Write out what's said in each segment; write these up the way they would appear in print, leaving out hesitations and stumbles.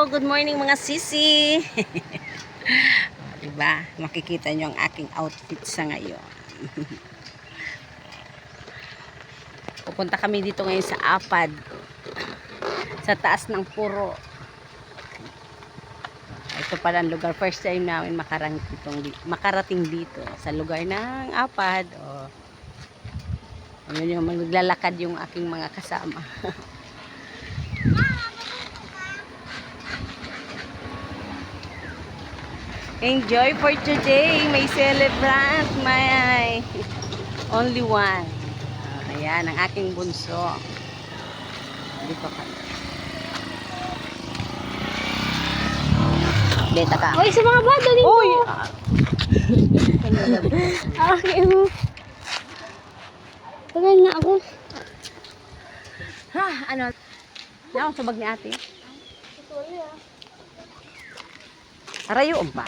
Good morning mga sisi. Diba? Makikita nyo ang aking outfit sa ngayon. Pupunta kami dito ngayon sa Apad. Sa taas ng puro. Ito pala ang lugar. First time namin makarating dito sa lugar ng Apad. Ayun yung maglalakad yung aking mga kasama. Enjoy for today. May celebrant. May only one. Ayan, ang aking bunso. Dito kami. Beta ka. Uy, sa mga bata dito. Uy! Okay mo. Tagal na ako. Ha, ano? Naon sa bag ni ate? Arayo ba?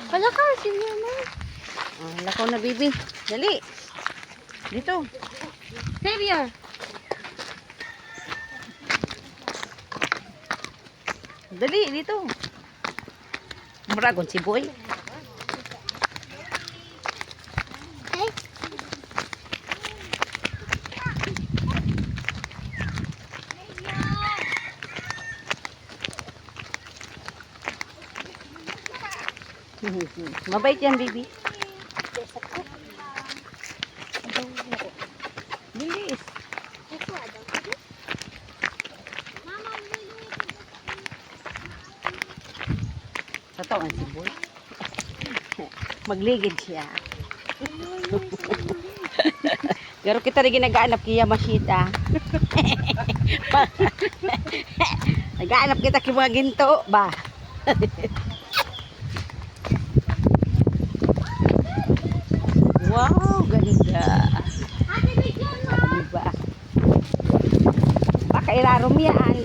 Wala ka, sige na. Lakaw na, baby. Dali. Dito. Xavier. Dali, dito. Muragon si boy. Hey. Mabait yan, baby. Bilis. Tatawan si boy. Magligid siya. Pero kita rin nag-aanap kaya masita. Nag-aanap kita kaya mga ginto ba? Wow, ganda. Diba? Baka ilarom yan.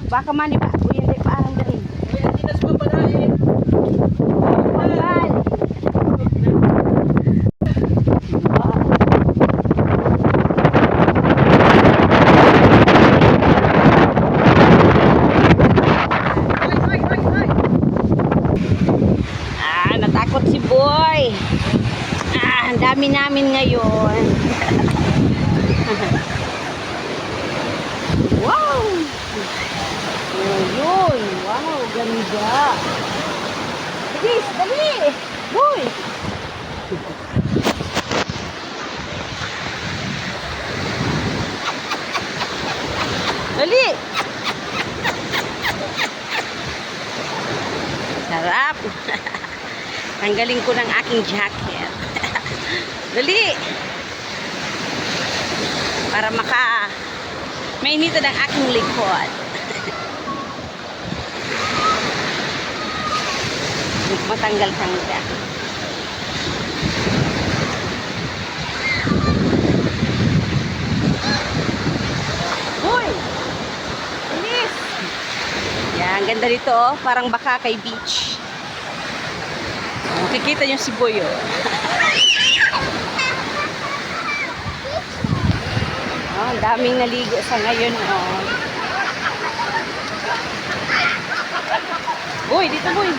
Baka mani pa, kuya di pa ang dali. Kuya, tinas pa pala eh. Panggal. Natakot si boy. Ang dami namin ngayon. Wow! Yun! Wow! Ganda! Bilis! Dali! Boy! Dali! Sarap! Tanggalin ko ng aking jacket. Dali! Para mainita ng aking likod. Matanggal-tanggal. Hoy! Bilis! Yan, ganda dito oh. Parang baka kay beach. Makikita yung si Boy oh. Ang daming naligo sa ngayon oh. Boy, dito boy.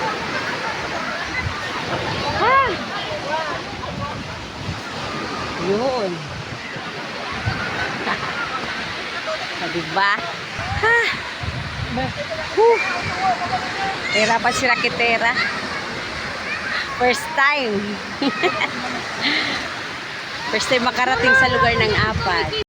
Ha? Yun. Diba? Ha? Tera pa si Rakitera. First time. First time makarating sa lugar ng Apad.